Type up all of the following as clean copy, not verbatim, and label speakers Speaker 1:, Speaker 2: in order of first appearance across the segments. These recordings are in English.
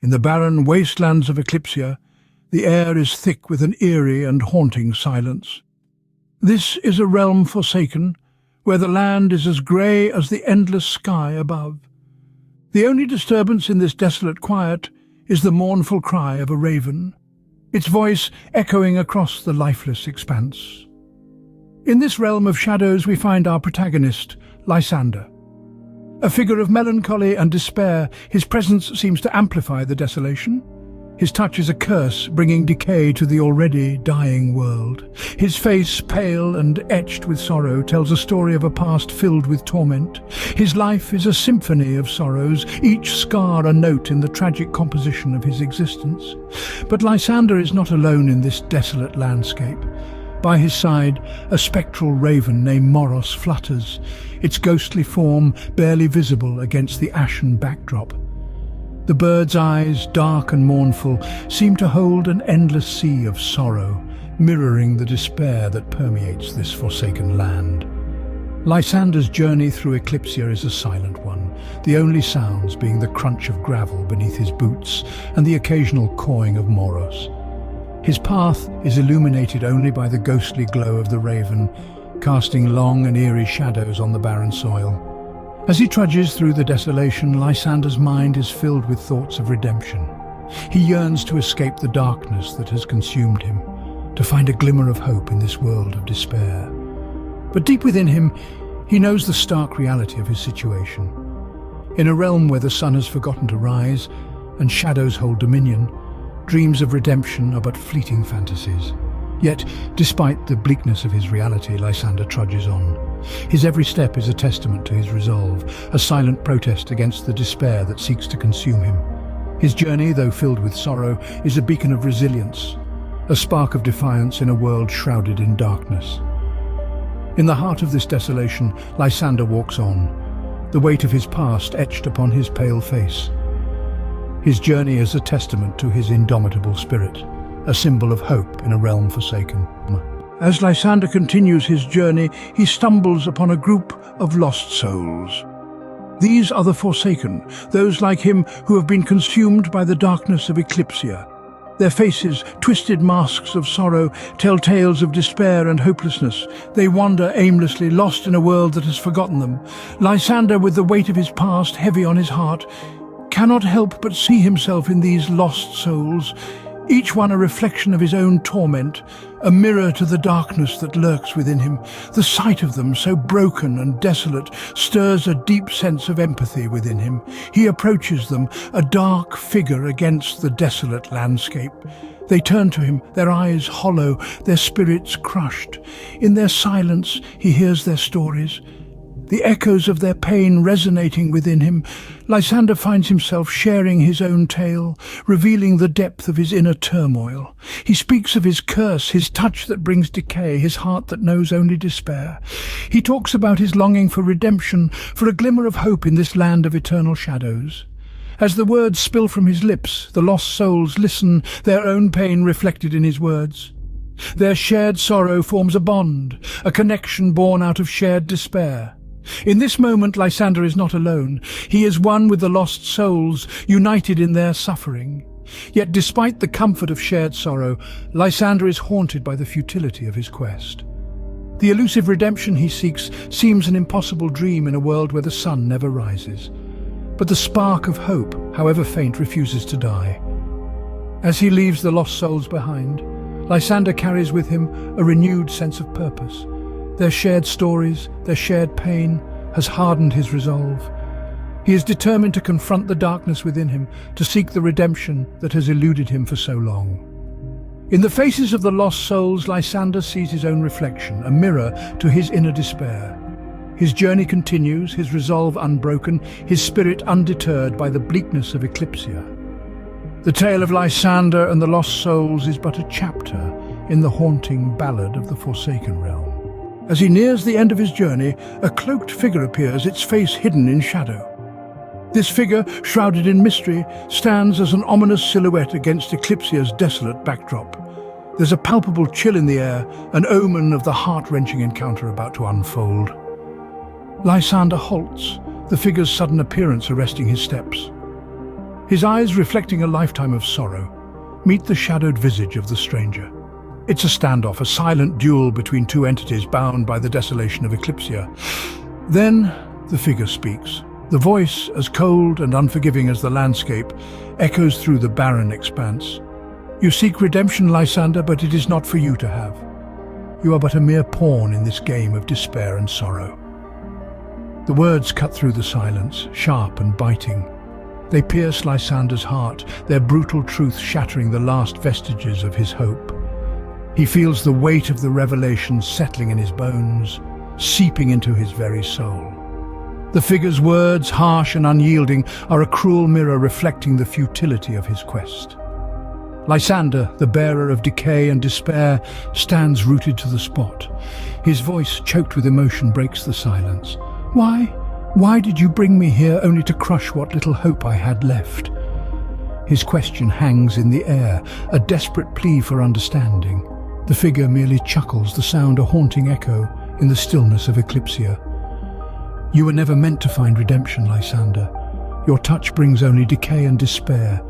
Speaker 1: In the barren wastelands of Eclipsia, the air is thick with an eerie and haunting silence. This is a realm forsaken, where the land is as grey as the endless sky above. The only disturbance in this desolate quiet is the mournful cry of a raven, its voice echoing across the lifeless expanse. In this realm of shadows we find our protagonist, Lysander. A figure of melancholy and despair, his presence seems to amplify the desolation. His touch is a curse, bringing decay to the already dying world. His face, pale and etched with sorrow, tells a story of a past filled with torment. His life is a symphony of sorrows, each scar a note in the tragic composition of his existence. But Lysander is not alone in this desolate landscape. By his side, a spectral raven named Moros flutters, its ghostly form barely visible against the ashen backdrop. The bird's eyes, dark and mournful, seem to hold an endless sea of sorrow, mirroring the despair that permeates this forsaken land. Lysander's journey through Eclipsia is a silent one, the only sounds being the crunch of gravel beneath his boots and the occasional cawing of Moros. His path is illuminated only by the ghostly glow of the raven, casting long and eerie shadows on the barren soil. As he trudges through the desolation, Lysander's mind is filled with thoughts of redemption. He yearns to escape the darkness that has consumed him, to find a glimmer of hope in this world of despair. But deep within him, he knows the stark reality of his situation. In a realm where the sun has forgotten to rise and shadows hold dominion, dreams of redemption are but fleeting fantasies. Yet, despite the bleakness of his reality, Lysander trudges on. His every step is a testament to his resolve, a silent protest against the despair that seeks to consume him. His journey, though filled with sorrow, is a beacon of resilience, a spark of defiance in a world shrouded in darkness. In the heart of this desolation, Lysander walks on, the weight of his past etched upon his pale face. His journey is a testament to his indomitable spirit, a symbol of hope in a realm forsaken. As Lysander continues his journey, he stumbles upon a group of lost souls. These are the Forsaken, those like him who have been consumed by the darkness of Eclipsia. Their faces, twisted masks of sorrow, tell tales of despair and hopelessness. They wander aimlessly, lost in a world that has forgotten them. Lysander, with the weight of his past heavy on his heart, cannot help but see himself in these lost souls, each one a reflection of his own torment, a mirror to the darkness that lurks within him. The sight of them, so broken and desolate, stirs a deep sense of empathy within him. He approaches them, a dark figure against the desolate landscape. They turn to him, their eyes hollow, their spirits crushed. In their silence, he hears their stories, the echoes of their pain resonating within him. Lysander finds himself sharing his own tale, revealing the depth of his inner turmoil. He speaks of his curse, his touch that brings decay, his heart that knows only despair. He talks about his longing for redemption, for a glimmer of hope in this land of eternal shadows. As the words spill from his lips, the lost souls listen, their own pain reflected in his words. Their shared sorrow forms a bond, a connection born out of shared despair. In this moment, Lysander is not alone. He is one with the lost souls, united in their suffering. Yet despite the comfort of shared sorrow, Lysander is haunted by the futility of his quest. The elusive redemption he seeks seems an impossible dream in a world where the sun never rises. But the spark of hope, however faint, refuses to die. As he leaves the lost souls behind, Lysander carries with him a renewed sense of purpose. Their shared stories, their shared pain, has hardened his resolve. He is determined to confront the darkness within him, to seek the redemption that has eluded him for so long. In the faces of the lost souls, Lysander sees his own reflection, a mirror to his inner despair. His journey continues, his resolve unbroken, his spirit undeterred by the bleakness of Eclipsia. The tale of Lysander and the lost souls is but a chapter in the haunting ballad of the Forsaken Realm. As he nears the end of his journey, a cloaked figure appears, its face hidden in shadow. This figure, shrouded in mystery, stands as an ominous silhouette against Eclipsia's desolate backdrop. There's a palpable chill in the air, an omen of the heart-wrenching encounter about to unfold. Lysander halts, the figure's sudden appearance arresting his steps. his eyes reflecting a lifetime of sorrow, meet the shadowed visage of the stranger. It's a standoff, a silent duel between two entities bound by the desolation of Eclipsia. Then the figure speaks. The voice, as cold and unforgiving as the landscape, echoes through the barren expanse. You seek redemption, Lysander, but it is not for you to have. You are but a mere pawn in this game of despair and sorrow. The words cut through the silence, sharp and biting. They pierce Lysander's heart, their brutal truth shattering the last vestiges of his hope. He feels the weight of the revelation settling in his bones, seeping into his very soul. The figure's words, harsh and unyielding, are a cruel mirror reflecting the futility of his quest. Lysander, the bearer of decay and despair, stands rooted to the spot. His voice, choked with emotion, breaks the silence. Why did you bring me here only to crush what little hope I had left? His question hangs in the air, a desperate plea for understanding. The figure merely chuckles, the sound a haunting echo in the stillness of Eclipsia. You were never meant to find redemption, Lysander. Your touch brings only decay and despair.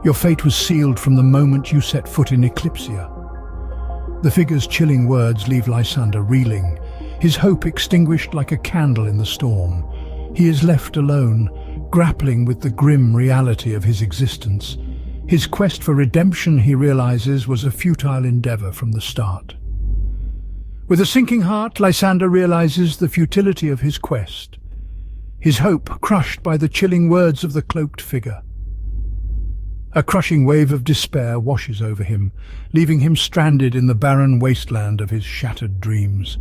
Speaker 1: Your fate was sealed from the moment you set foot in Eclipsia. The figure's chilling words leave Lysander reeling, his hope extinguished like a candle in the storm. He is left alone, grappling with the grim reality of his existence. His quest for redemption, he realizes, was a futile endeavor from the start. With a sinking heart, Lysander realizes the futility of his quest, his hope crushed by the chilling words of the cloaked figure. A crushing wave of despair washes over him, leaving him stranded in the barren wasteland of his shattered dreams.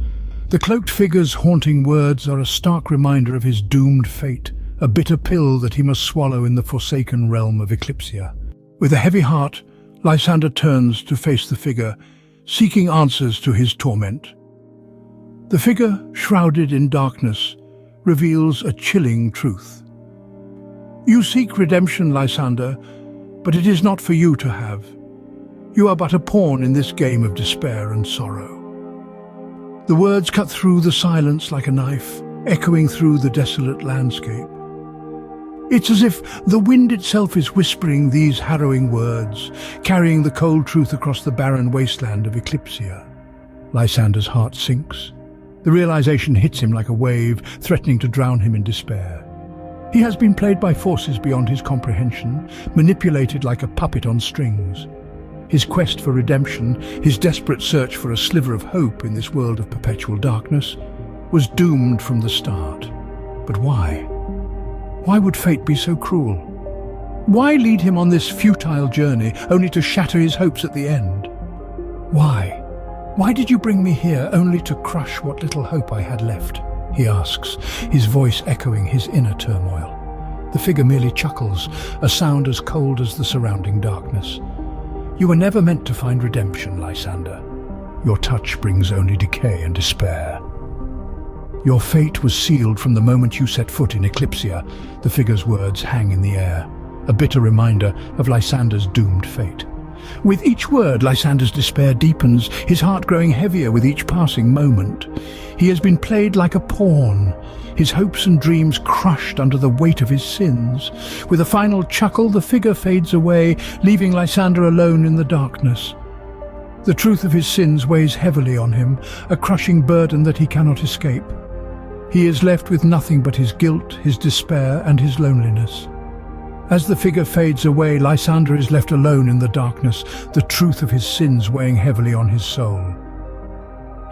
Speaker 1: The cloaked figure's haunting words are a stark reminder of his doomed fate, a bitter pill that he must swallow in the forsaken realm of Eclipsia. With a heavy heart, Lysander turns to face the figure, seeking answers to his torment. The figure, shrouded in darkness, reveals a chilling truth. You seek redemption, Lysander, but it is not for you to have. You are but a pawn in this game of despair and sorrow. The words cut through the silence like a knife, echoing through the desolate landscape. It's as if the wind itself is whispering these harrowing words, carrying the cold truth across the barren wasteland of Eclipsia. Lysander's heart sinks. The realization hits him like a wave, threatening to drown him in despair. He has been played by forces beyond his comprehension, manipulated like a puppet on strings. His quest for redemption, his desperate search for a sliver of hope in this world of perpetual darkness, was doomed from the start. But why? Why would fate be so cruel? Why lead him on this futile journey, only to shatter his hopes at the end? Why? Why did you bring me here only to crush what little hope I had left? He asks, his voice echoing his inner turmoil. The figure merely chuckles, a sound as cold as the surrounding darkness. You were never meant to find redemption, Lysander. Your touch brings only decay and despair. Your fate was sealed from the moment you set foot in Eclipsia. The figure's words hang in the air, a bitter reminder of Lysander's doomed fate. With each word, Lysander's despair deepens, his heart growing heavier with each passing moment. He has been played like a pawn, his hopes and dreams crushed under the weight of his sins. With a final chuckle, the figure fades away, leaving Lysander alone in the darkness. The truth of his sins weighs heavily on him, a crushing burden that he cannot escape. He is left with nothing but his guilt, his despair, and his loneliness. As the figure fades away, Lysander is left alone in the darkness, the truth of his sins weighing heavily on his soul.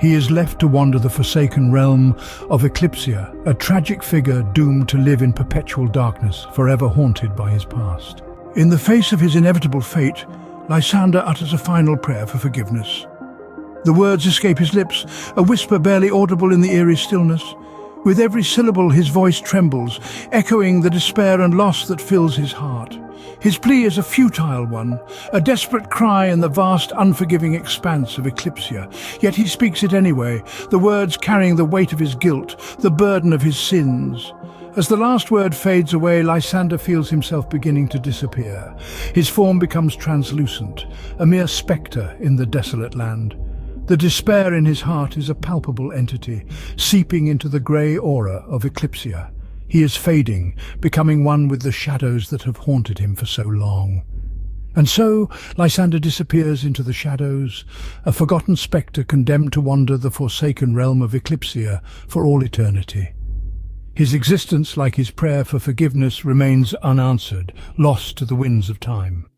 Speaker 1: He is left to wander the forsaken realm of Eclipsia, a tragic figure doomed to live in perpetual darkness, forever haunted by his past. In the face of his inevitable fate, Lysander utters a final prayer for forgiveness. The words escape his lips, a whisper barely audible in the eerie stillness. With every syllable his voice trembles, echoing the despair and loss that fills his heart. His plea is a futile one, a desperate cry in the vast, unforgiving expanse of Eclipsia. Yet he speaks it anyway, the words carrying the weight of his guilt, the burden of his sins. As the last word fades away, Lysander feels himself beginning to disappear. His form becomes translucent, a mere spectre in the desolate land. The despair in his heart is a palpable entity, seeping into the grey aura of Eclipsia. He is fading, becoming one with the shadows that have haunted him for so long. And so Lysander disappears into the shadows, a forgotten spectre condemned to wander the forsaken realm of Eclipsia for all eternity. His existence, like his prayer for forgiveness, remains unanswered, lost to the winds of time.